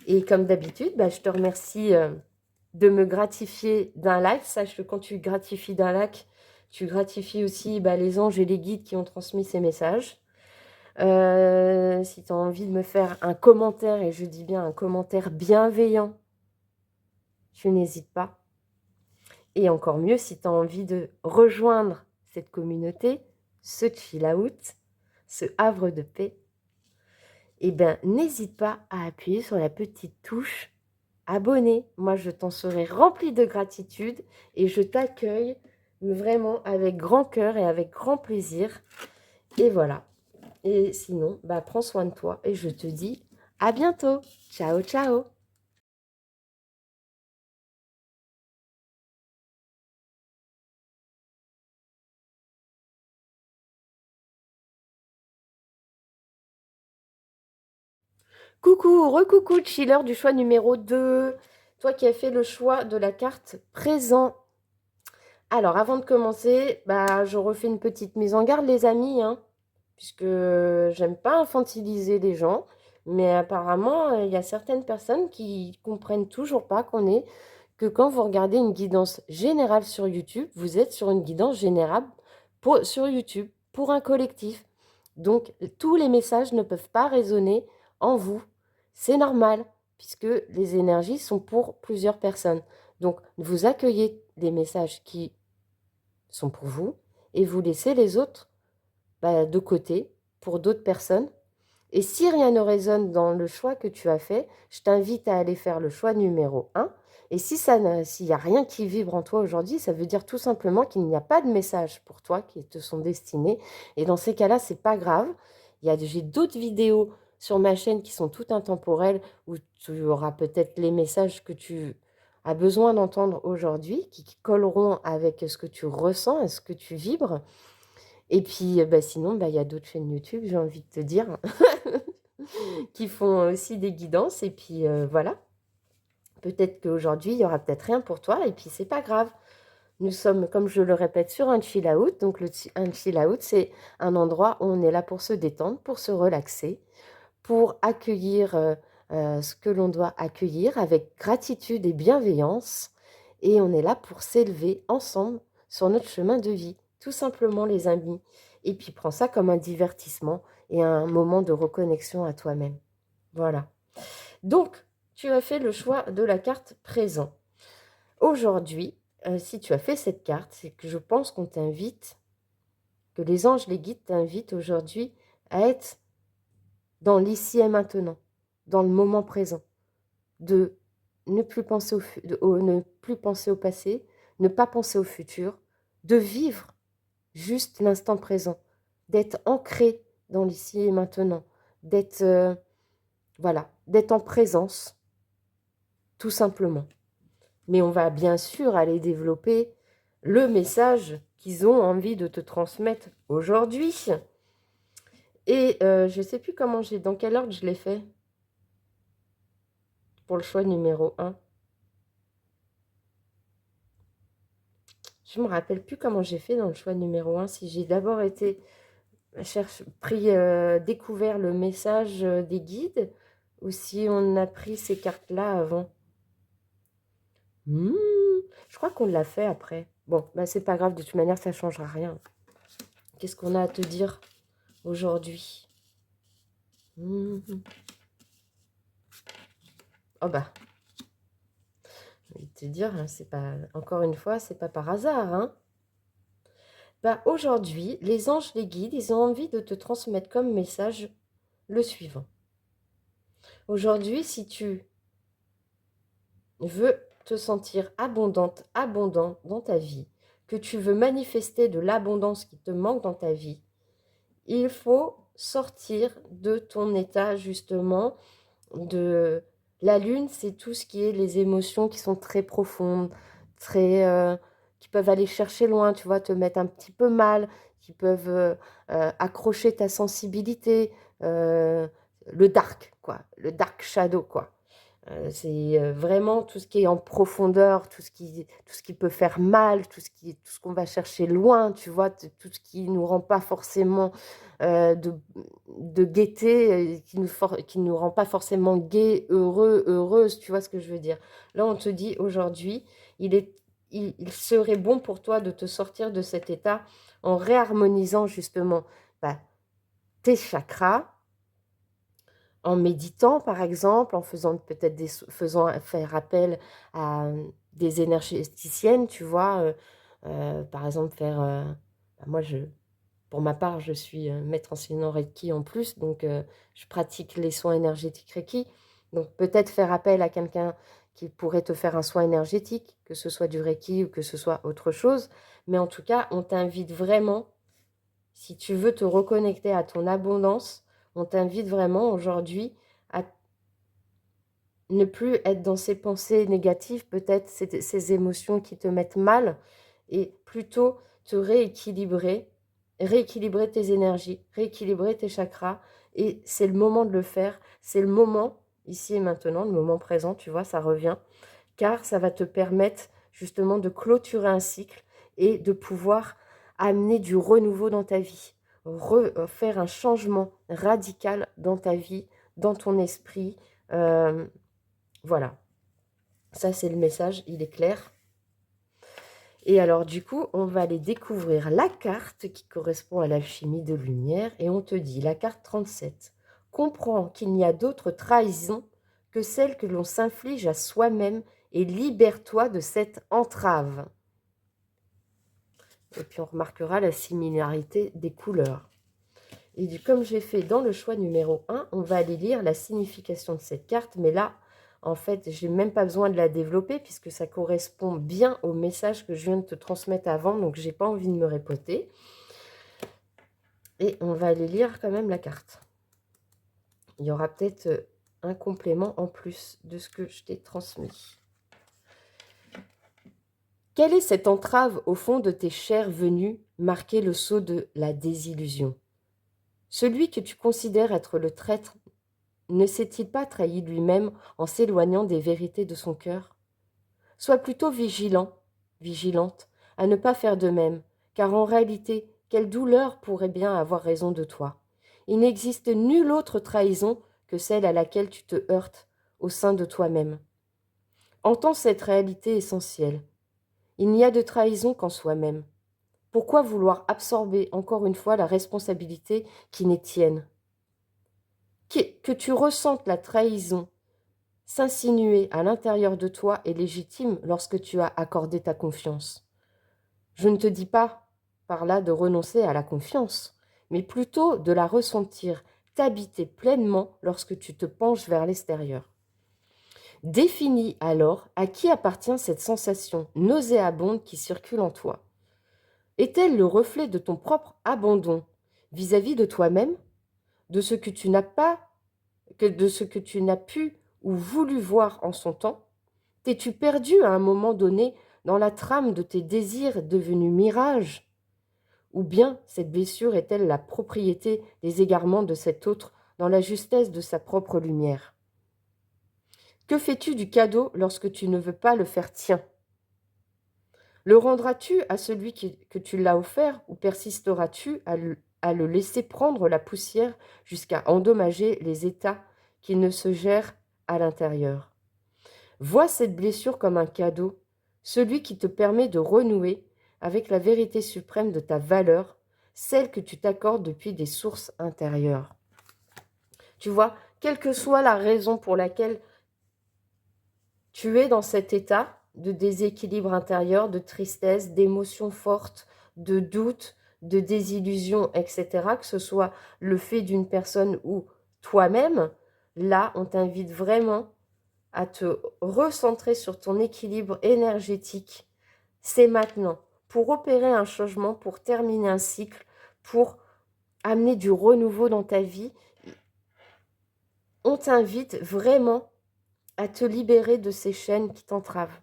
Et comme d'habitude, je te remercie de me gratifier d'un like. Sache que quand tu gratifies d'un like, tu gratifies aussi les anges et les guides qui ont transmis ces messages. Si tu as envie de me faire un commentaire, et je dis bien un commentaire bienveillant, tu n'hésites pas. Et encore mieux, si tu as envie de rejoindre cette communauté, ce chill out, ce havre de paix, n'hésite pas à appuyer sur la petite touche abonner. Moi, je t'en serai remplie de gratitude et je t'accueille vraiment avec grand cœur et avec grand plaisir. Et voilà. Et sinon, prends soin de toi et je te dis à bientôt. Ciao, ciao. Coucou, recoucou, chiller du choix numéro 2. Toi qui as fait le choix de la carte présent. Alors, avant de commencer, je refais une petite mise en garde, les amis, puisque j'aime pas infantiliser les gens. Mais apparemment, il y a certaines personnes qui comprennent toujours pas que quand vous regardez une guidance générale sur YouTube, vous êtes sur une guidance générale sur YouTube pour un collectif. Donc, tous les messages ne peuvent pas résonner en vous. C'est normal, puisque les énergies sont pour plusieurs personnes. Donc, vous accueillez les messages qui sont pour vous et vous laissez les autres de côté pour d'autres personnes. Et si rien ne résonne dans le choix que tu as fait, je t'invite à aller faire le choix numéro 1. Et s'il n'y a rien qui vibre en toi aujourd'hui, ça veut dire tout simplement qu'il n'y a pas de message pour toi qui te sont destinés. Et dans ces cas-là, c'est pas grave. J'ai d'autres vidéos sur ma chaîne qui sont toutes intemporelles où tu auras peut-être les messages que tu as besoin d'entendre aujourd'hui, qui colleront avec ce que tu ressens et ce que tu vibres. Et puis, sinon, il y a d'autres chaînes YouTube, j'ai envie de te dire, qui font aussi des guidances. Et puis, voilà. Peut-être qu'aujourd'hui, il y aura peut-être rien pour toi. Et puis, c'est pas grave. Nous sommes, comme je le répète, sur un chill out. Donc, un chill out, c'est un endroit où on est là pour se détendre, pour se relaxer, pour accueillir ce que l'on doit accueillir avec gratitude et bienveillance. Et on est là pour s'élever ensemble sur notre chemin de vie. Tout simplement, les amis. Et puis, prends ça comme un divertissement et un moment de reconnexion à toi-même. Voilà. Donc, tu as fait le choix de la carte présent. Aujourd'hui, si tu as fait cette carte, c'est que je pense qu'on t'invite que les anges, les guides t'invitent aujourd'hui à être dans l'ici et maintenant, dans le moment présent, de ne plus penser ne plus penser au passé, ne pas penser au futur, de vivre juste l'instant présent, d'être ancré dans l'ici et maintenant, d'être voilà, d'être en présence, tout simplement. Mais on va bien sûr aller développer le message qu'ils ont envie de te transmettre aujourd'hui. Et je ne sais plus dans quel ordre je l'ai fait pour le choix numéro 1. Je ne me rappelle plus comment j'ai fait dans le choix numéro 1. Si j'ai d'abord été découvert le message des guides ou si on a pris ces cartes-là avant. Je crois qu'on l'a fait après. Bon, bah c'est pas grave, de toute manière, ça ne changera rien. Qu'est-ce qu'on a à te dire aujourd'hui? Oh bah, je vais te dire, hein, c'est pas, encore une fois, c'est pas par hasard. Hein. Bah, aujourd'hui, les anges, les guides, ils ont envie de te transmettre comme message le suivant. Aujourd'hui, si tu veux te sentir abondante, abondant dans ta vie, que tu veux manifester de l'abondance qui te manque dans ta vie, il faut sortir de ton état justement de... La lune, c'est tout ce qui est les émotions qui sont très profondes, qui peuvent aller chercher loin, tu vois, te mettre un petit peu mal, qui peuvent accrocher ta sensibilité, le dark, quoi, le dark shadow, quoi. C'est vraiment tout ce qui est en profondeur, tout ce qui peut faire mal, tout ce qu'on va chercher loin, tu vois, tout ce qui nous rend pas forcément de gaieté, qui nous rend pas forcément gai, heureux, heureuse, tu vois ce que je veux dire. Là, on te dit aujourd'hui, il serait bon pour toi de te sortir de cet état en réharmonisant justement bah, tes chakras, en méditant, par exemple, en faisant peut-être faisant faire appel à des énergéticiennes, tu vois, par exemple, moi, pour ma part, je suis maître enseignant Reiki en plus, donc je pratique les soins énergétiques Reiki. Donc peut-être faire appel à quelqu'un qui pourrait te faire un soin énergétique, que ce soit du Reiki ou que ce soit autre chose. Mais en tout cas, on t'invite vraiment, si tu veux te reconnecter à ton abondance, on t'invite vraiment aujourd'hui à ne plus être dans ces pensées négatives, peut-être ces émotions qui te mettent mal, et plutôt te rééquilibrer tes énergies, rééquilibrer tes chakras. Et c'est le moment de le faire, c'est le moment, ici et maintenant, le moment présent, tu vois, ça revient, car ça va te permettre justement de clôturer un cycle et de pouvoir amener du renouveau dans ta vie, faire un changement radical dans ta vie, dans ton esprit. Voilà, ça c'est le message, il est clair. Et alors du coup, on va aller découvrir la carte qui correspond à l'alchimie de lumière. Et on te dit, la carte 37, comprends qu'il n'y a d'autre trahison que celle que l'on s'inflige à soi-même et libère-toi de cette entrave. Et puis on remarquera la similarité des couleurs. Et comme j'ai fait dans le choix numéro 1, on va aller lire la signification de cette carte. Mais là, en fait, je n'ai même pas besoin de la développer puisque ça correspond bien au message que je viens de te transmettre avant. Donc, je n'ai pas envie de me répéter. Et on va aller lire quand même la carte. Il y aura peut-être un complément en plus de ce que je t'ai transmis. Quelle est cette entrave au fond de tes chairs venues marquer le sceau de la désillusion? Celui que tu considères être le traître ne s'est-il pas trahi lui-même en s'éloignant des vérités de son cœur? Sois plutôt vigilant, vigilante, à ne pas faire de même, car en réalité, quelle douleur pourrait bien avoir raison de toi? Il n'existe nulle autre trahison que celle à laquelle tu te heurtes au sein de toi-même. Entends cette réalité essentielle. Il n'y a de trahison qu'en soi-même. Pourquoi vouloir absorber encore une fois la responsabilité qui n'est tienne? Que tu ressentes la trahison s'insinuer à l'intérieur de toi est légitime lorsque tu as accordé ta confiance. Je ne te dis pas par là de renoncer à la confiance, mais plutôt de la ressentir, t'habiter pleinement lorsque tu te penches vers l'extérieur. Définis alors à qui appartient cette sensation nauséabonde qui circule en toi. Est-elle le reflet de ton propre abandon vis-à-vis de toi-même, de ce que tu n'as pas, de ce que tu n'as pu ou voulu voir en son temps? T'es-tu perdu à un moment donné dans la trame de tes désirs devenus mirage? Ou bien cette blessure est-elle la propriété des égarements de cet autre dans la justesse de sa propre lumière? Que fais-tu du cadeau lorsque tu ne veux pas le faire tien? Le rendras-tu à celui que tu l'as offert ou persisteras-tu à le laisser prendre la poussière jusqu'à endommager les états qui ne se gèrent à l'intérieur? Vois cette blessure comme un cadeau, celui qui te permet de renouer avec la vérité suprême de ta valeur, celle que tu t'accordes depuis des sources intérieures. Tu vois, quelle que soit la raison pour laquelle tu es dans cet état de déséquilibre intérieur, de tristesse, d'émotions fortes, de doutes, de désillusion, etc., que ce soit le fait d'une personne ou toi-même, là, on t'invite vraiment à te recentrer sur ton équilibre énergétique. C'est maintenant, pour opérer un changement, pour terminer un cycle, pour amener du renouveau dans ta vie. On t'invite vraiment à te libérer de ces chaînes qui t'entravent.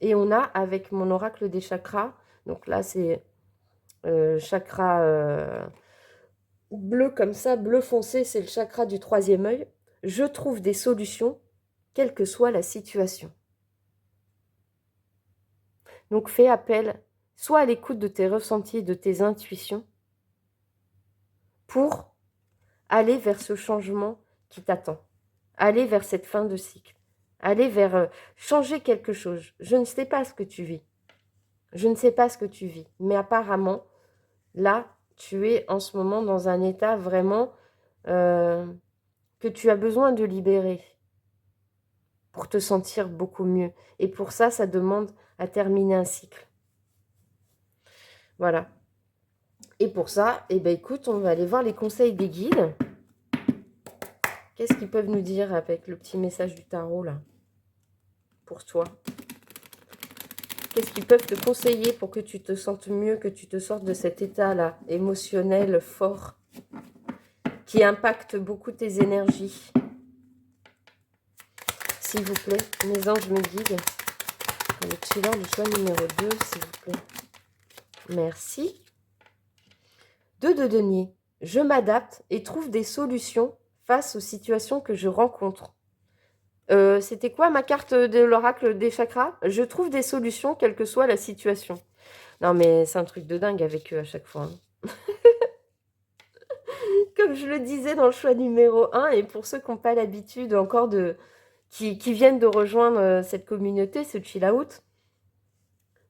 Et on a, avec mon oracle des chakras, donc là c'est chakra bleu comme ça, bleu foncé, c'est le chakra du troisième œil. Je trouve des solutions, quelle que soit la situation. Donc fais appel, soit à l'écoute de tes ressentis et de tes intuitions, pour aller vers ce changement qui t'attend, aller vers cette fin de cycle, aller vers changer quelque chose. Je ne sais pas ce que tu vis, je ne sais pas ce que tu vis, mais apparemment, là, tu es en ce moment dans un état vraiment que tu as besoin de libérer pour te sentir beaucoup mieux. Et pour ça, ça demande à terminer un cycle. Voilà. Et pour ça, eh ben, écoute, on va aller voir les conseils des guides. Qu'est-ce qu'ils peuvent nous dire avec le petit message du tarot, là, pour toi? Qu'est-ce qu'ils peuvent te conseiller pour que tu te sentes mieux, que tu te sortes de cet état-là, émotionnel, fort, qui impacte beaucoup tes énergies? S'il vous plaît, mes anges me guident. Le chiller du choix numéro 2, s'il vous plaît. Merci. 2 de denier. Je m'adapte et trouve des solutions face aux situations que je rencontre. C'était quoi ma carte de l'oracle des chakras? Je trouve des solutions, quelle que soit la situation. Non, mais c'est un truc de dingue avec eux à chaque fois. Hein. Comme je le disais dans le choix numéro 1, et pour ceux qui n'ont pas l'habitude encore qui viennent de rejoindre cette communauté, ce chill out,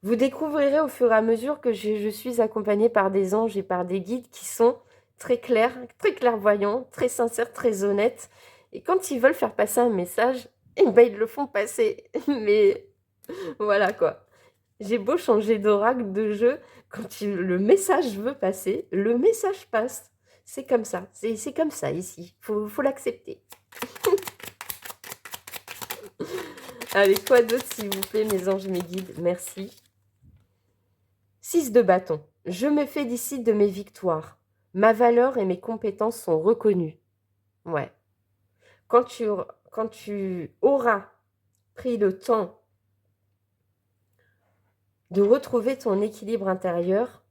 vous découvrirez au fur et à mesure que je suis accompagnée par des anges et par des guides qui sont très clairs, très clairvoyants, très sincères, très honnêtes. Et quand ils veulent faire passer un message, eh ben, ils le font passer. Mais voilà quoi. J'ai beau changer d'oracle, de jeu, quand le message veut passer, le message passe. C'est comme ça. C'est comme ça ici. Faut l'accepter. Allez, quoi d'autre s'il vous plaît, mes anges, mes guides? Merci. 6 de bâton. Je me félicite de mes victoires. Ma valeur et mes compétences sont reconnues. Ouais. Quand tu auras pris le temps de retrouver ton équilibre intérieur,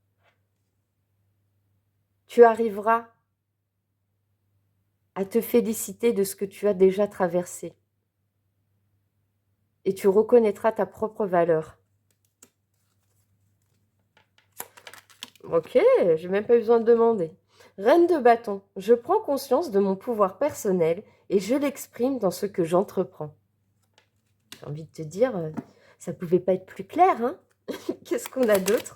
tu arriveras à te féliciter de ce que tu as déjà traversé. Et tu reconnaîtras ta propre valeur. Ok, j'ai même pas besoin de demander. Reine de bâton, je prends conscience de mon pouvoir personnel et je l'exprime dans ce que j'entreprends. J'ai envie de te dire, ça pouvait pas être plus clair, hein? Qu'est-ce qu'on a d'autre?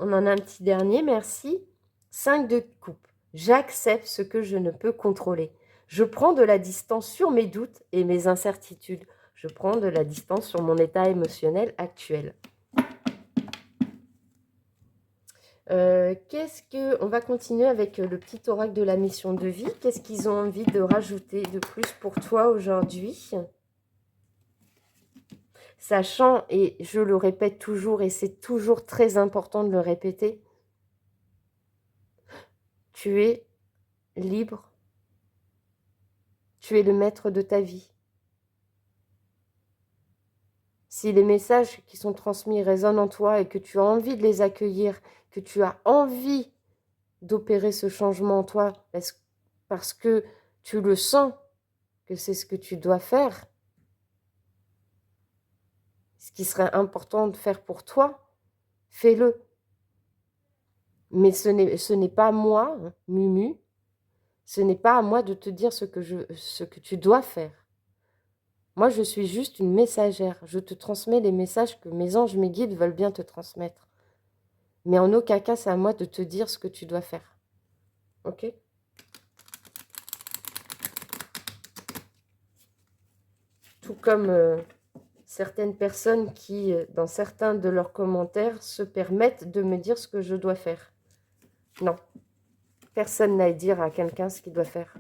On en a un petit dernier, merci. 5 de coupe. J'accepte ce que je ne peux contrôler. Je prends de la distance sur mes doutes et mes incertitudes. Je prends de la distance sur mon état émotionnel actuel. On va continuer avec le petit oracle de la mission de vie. Qu'est-ce qu'ils ont envie de rajouter de plus pour toi aujourd'hui? Sachant, et je le répète toujours, et c'est toujours très important de le répéter, tu es libre, tu es le maître de ta vie. Si les messages qui sont transmis résonnent en toi et que tu as envie de les accueillir, que tu as envie d'opérer ce changement en toi, parce que tu le sens que c'est ce que tu dois faire, ce qui serait important de faire pour toi, fais-le. Mais ce n'est pas moi, Mumu, ce n'est pas à moi de te dire ce que tu dois faire. Moi, je suis juste une messagère. Je te transmets les messages que mes anges, mes guides veulent bien te transmettre. Mais en aucun cas, c'est à moi de te dire ce que tu dois faire. Ok? Tout comme certaines personnes qui, dans certains de leurs commentaires, se permettent de me dire ce que je dois faire. Non. Personne n'a à dire à quelqu'un ce qu'il doit faire.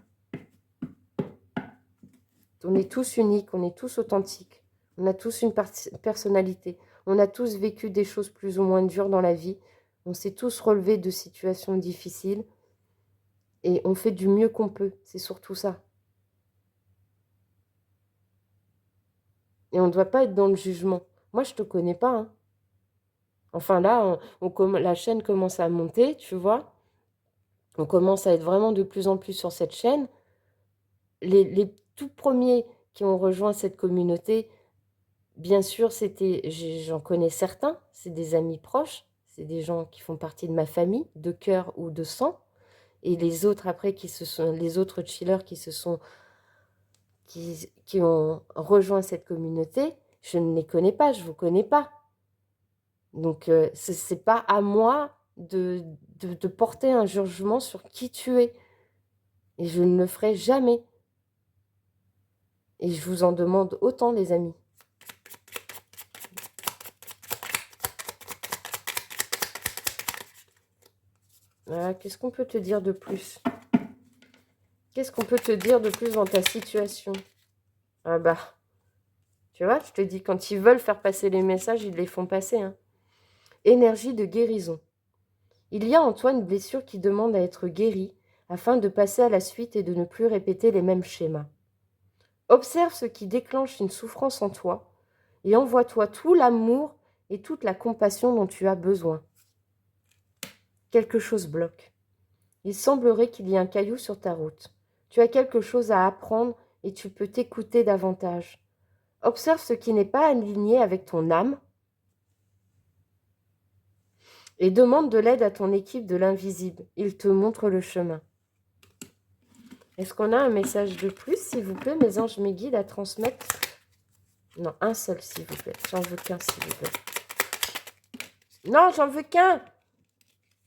On est tous uniques, on est tous authentiques. On a tous une personnalité. On a tous vécu des choses plus ou moins dures dans la vie. On s'est tous relevés de situations difficiles. Et on fait du mieux qu'on peut. C'est surtout ça. Et on ne doit pas être dans le jugement. Moi, je ne te connais pas. Hein. Enfin là, la chaîne commence à monter, tu vois. On commence à être vraiment de plus en plus sur cette chaîne. Les tout premiers qui ont rejoint cette communauté, bien sûr, j'en connais certains, c'est des amis proches, c'est des gens qui font partie de ma famille, de cœur ou de sang. Et les autres, après, les autres chillers qui ont rejoint cette communauté, je ne les connais pas, je ne vous connais pas. Donc, ce n'est pas à moi de porter un jugement sur qui tu es. Et je ne le ferai jamais. Et je vous en demande autant, les amis. Voilà, qu'est-ce qu'on peut te dire de plus? Qu'est-ce qu'on peut te dire de plus dans ta situation? Ah bah, tu vois, je te dis, quand ils veulent faire passer les messages, ils les font passer. Hein. Énergie de guérison. Il y a en toi une blessure qui demande à être guérie afin de passer à la suite et de ne plus répéter les mêmes schémas. Observe ce qui déclenche une souffrance en toi et envoie-toi tout l'amour et toute la compassion dont tu as besoin. Quelque chose bloque. Il semblerait qu'il y ait un caillou sur ta route. Tu as quelque chose à apprendre et tu peux t'écouter davantage. Observe ce qui n'est pas aligné avec ton âme et demande de l'aide à ton équipe de l'invisible. Il te montre le chemin. Est-ce qu'on a un message de plus, s'il vous plaît, mes anges, mes guides, à transmettre? Non, un seul, s'il vous plaît. J'en veux qu'un, s'il vous plaît. Non, j'en veux qu'un.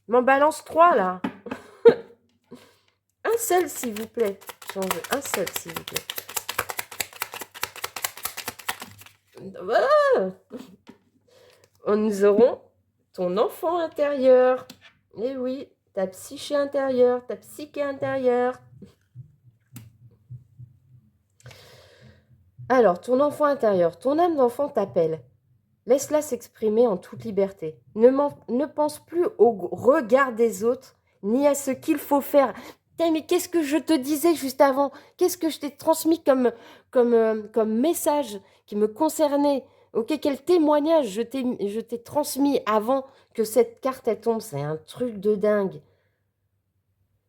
M'en balance 3, là. Un seul, s'il vous plaît. J'en veux un seul, s'il vous plaît. Ah, nous aurons ton enfant intérieur. Eh oui, ta psyché intérieure, ta psyché intérieure. Alors, ton enfant intérieur, ton âme d'enfant t'appelle. Laisse-la s'exprimer en toute liberté. Ne pense plus au regard des autres, ni à ce qu'il faut faire. Putain, mais qu'est-ce que je te disais juste avant? Qu'est-ce que je t'ai transmis comme message qui me concernait? Ok, quel témoignage je t'ai transmis avant que cette carte elle tombe? C'est un truc de dingue.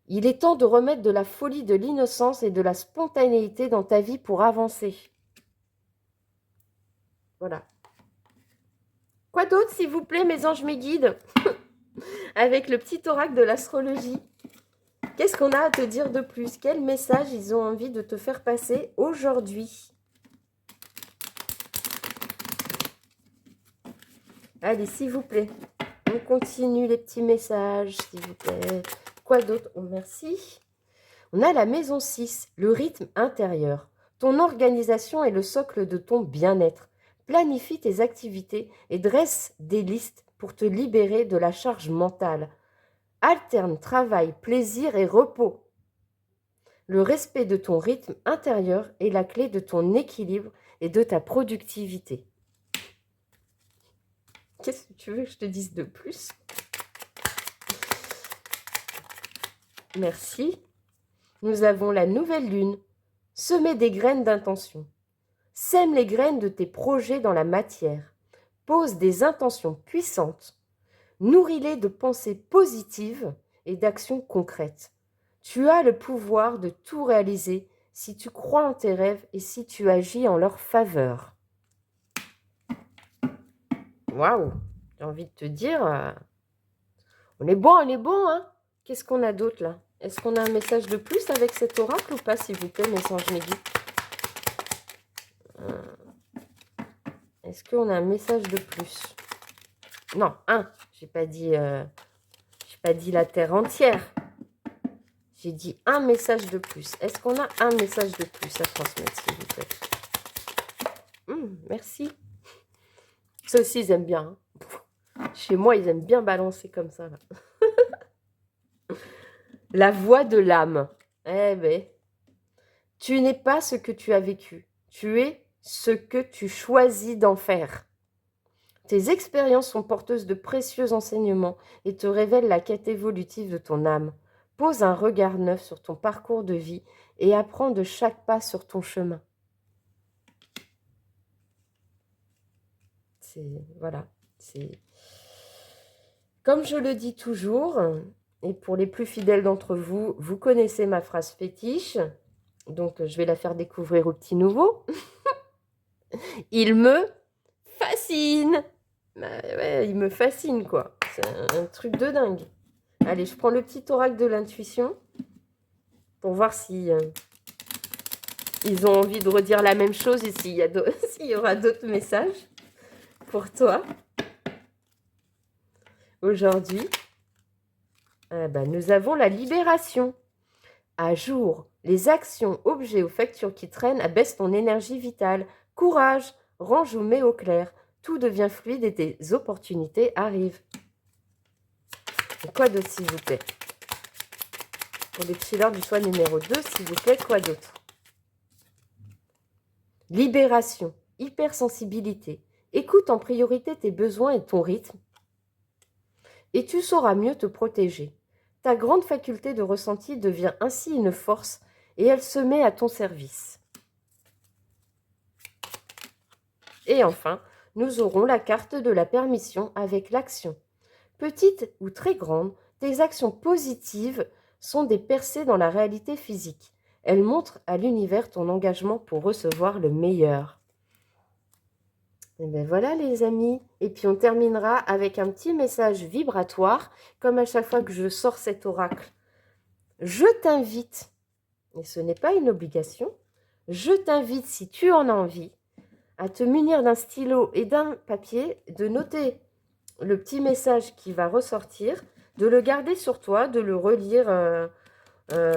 Il est temps de remettre de la folie, de l'innocence et de la spontanéité dans ta vie pour avancer. Voilà. Quoi d'autre, s'il vous plaît, mes anges, mes guides? Avec le petit oracle de l'astrologie. Qu'est-ce qu'on a à te dire de plus? Quel message ils ont envie de te faire passer aujourd'hui? Allez, s'il vous plaît. On continue les petits messages, s'il vous plaît. Quoi d'autre? Oh, merci. On a la maison 6, le rythme intérieur. Ton organisation est le socle de ton bien-être. Planifie tes activités et dresse des listes pour te libérer de la charge mentale. Alterne travail, plaisir et repos. Le respect de ton rythme intérieur est la clé de ton équilibre et de ta productivité. Qu'est-ce que tu veux que je te dise de plus? Merci. Nous avons la nouvelle lune. Semer des graines d'intention. Sème les graines de tes projets dans la matière. Pose des intentions puissantes. Nourris-les de pensées positives et d'actions concrètes. Tu as le pouvoir de tout réaliser si tu crois en tes rêves et si tu agis en leur faveur. Waouh! J'ai envie de te dire, on est bon, hein? Qu'est-ce qu'on a d'autre là? Est-ce qu'on a un message de plus avec cet oracle ou pas, s'il vous plaît, message médic? Est-ce qu'on a un message de plus? Non, un. J'ai pas dit la terre entière. J'ai dit un message de plus. Est-ce qu'on a un message de plus à transmettre, s'il vous plaît? Merci. Ça aussi, ils aiment bien. Hein. Chez moi, ils aiment bien balancer comme ça. Là. La voix de l'âme. Eh ben, tu n'es pas ce que tu as vécu. Tu es ce que tu choisis d'en faire. Tes expériences sont porteuses de précieux enseignements et te révèlent la quête évolutive de ton âme. Pose un regard neuf sur ton parcours de vie et apprends de chaque pas sur ton chemin. Voilà. Comme je le dis toujours, et pour les plus fidèles d'entre vous, vous connaissez ma phrase fétiche, donc je vais la faire découvrir aux petits nouveaux. Il me fascine. Bah ouais, il me fascine, quoi. C'est un truc de dingue. Allez, je prends le petit oracle de l'intuition pour voir si ils ont envie de redire la même chose et s'il y aura d'autres messages pour toi. Aujourd'hui, nous avons la libération. À jour, les actions, objets ou factures qui traînent abaissent ton énergie vitale. Courage, range ou mets au clair. Tout devient fluide et tes opportunités arrivent. Et quoi d'autre, s'il vous plaît? Pour les chillers du choix numéro 2, s'il vous plaît, quoi d'autre? Libération, hypersensibilité. Écoute en priorité tes besoins et ton rythme. Et tu sauras mieux te protéger. Ta grande faculté de ressenti devient ainsi une force et elle se met à ton service. Et enfin, nous aurons la carte de la permission avec l'action. Petite ou très grande, tes actions positives sont des percées dans la réalité physique. Elles montrent à l'univers ton engagement pour recevoir le meilleur. Et bien voilà les amis. Et puis on terminera avec un petit message vibratoire, comme à chaque fois que je sors cet oracle. Je t'invite, et ce n'est pas une obligation, je t'invite si tu en as envie, à te munir d'un stylo et d'un papier, de noter le petit message qui va ressortir, de le garder sur toi, de le relire, de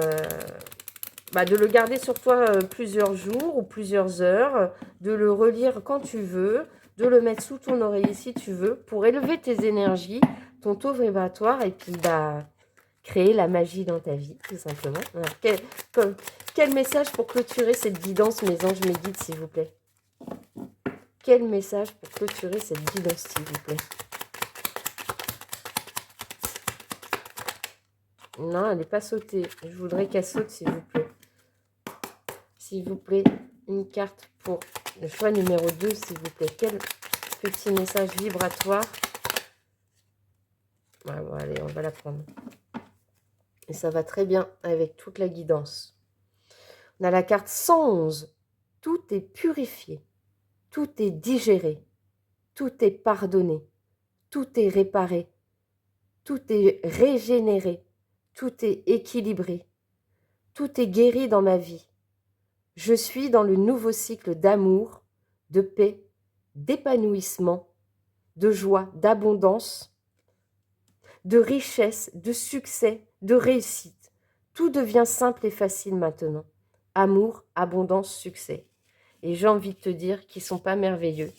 le garder sur toi plusieurs jours ou plusieurs heures, de le relire quand tu veux, de le mettre sous ton oreiller si tu veux, pour élever tes énergies, ton taux vibratoire, et puis créer la magie dans ta vie, tout simplement. Voilà. Quel message pour clôturer cette guidance, mes anges, mes guides, s'il vous plaît? Quel message pour clôturer cette guidance, s'il vous plaît? Non, elle n'est pas sautée. Je voudrais qu'elle saute, s'il vous plaît. S'il vous plaît, une carte pour le choix numéro 2, s'il vous plaît. Quel petit message vibratoire. Ouais, bon, allez, on va la prendre. Et ça va très bien avec toute la guidance. On a la carte 111. Tout est purifié. Tout est digéré. Tout est pardonné. Tout est réparé. Tout est régénéré. Tout est équilibré. Tout est guéri dans ma vie. Je suis dans le nouveau cycle d'amour, de paix, d'épanouissement, de joie, d'abondance, de richesse, de succès, de réussite. Tout devient simple et facile maintenant. Amour, abondance, succès. Et j'ai envie de te dire qu'ils ne sont pas merveilleux.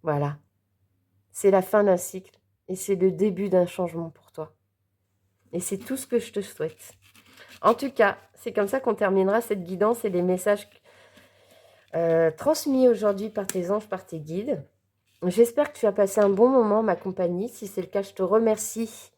Voilà. C'est la fin d'un cycle et c'est le début d'un changement pour toi. Et c'est tout ce que je te souhaite. En tout cas, c'est comme ça qu'on terminera cette guidance et les messages transmis aujourd'hui par tes anges, par tes guides. J'espère que tu as passé un bon moment en ma compagnie. Si c'est le cas, je te remercie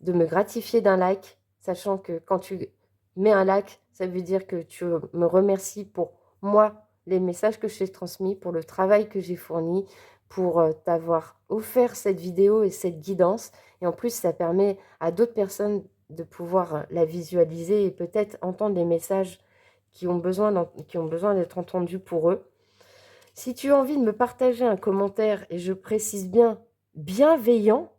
de me gratifier d'un like, sachant que quand tu mets un like, ça veut dire que tu me remercies pour moi, les messages que je t'ai transmis, pour le travail que j'ai fourni, pour t'avoir offert cette vidéo et cette guidance. Et en plus, ça permet à d'autres personnes de pouvoir la visualiser et peut-être entendre les messages qui ont besoin d'être entendus pour eux. Si tu as envie de me partager un commentaire, et je précise bien bienveillant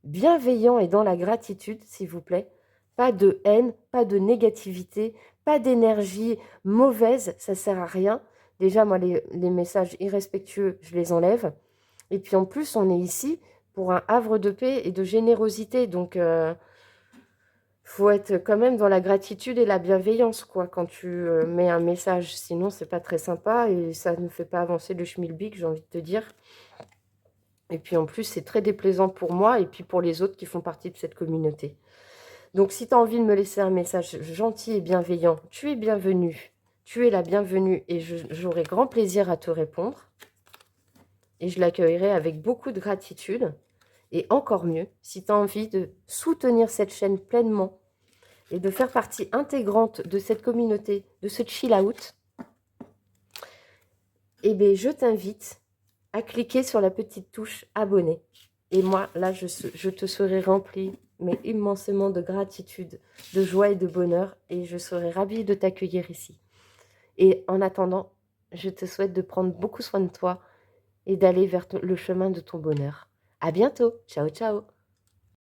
et dans la gratitude, s'il vous plaît, pas de haine, pas de négativité, pas d'énergie mauvaise, ça sert à rien. Déjà, moi, les messages irrespectueux, je les enlève. Et puis en plus, on est ici pour un havre de paix et de générosité. Donc, faut être quand même dans la gratitude et la bienveillance, quoi, quand tu mets un message. Sinon, c'est pas très sympa et ça ne fait pas avancer le schmilblick, j'ai envie de te dire. Et puis en plus, c'est très déplaisant pour moi et puis pour les autres qui font partie de cette communauté. Donc, si tu as envie de me laisser un message gentil et bienveillant, tu es bienvenue. Tu es la bienvenue et j'aurai grand plaisir à te répondre. Et je l'accueillerai avec beaucoup de gratitude. Et encore mieux, si tu as envie de soutenir cette chaîne pleinement et de faire partie intégrante de cette communauté, de ce chill-out, eh bien, je t'invite à cliquer sur la petite touche abonner. Et moi, là, je te serai remplie, mais immensément de gratitude, de joie et de bonheur. Et je serai ravie de t'accueillir ici. Et en attendant, je te souhaite de prendre beaucoup soin de toi et d'aller vers le chemin de ton bonheur. À bientôt. Ciao, ciao.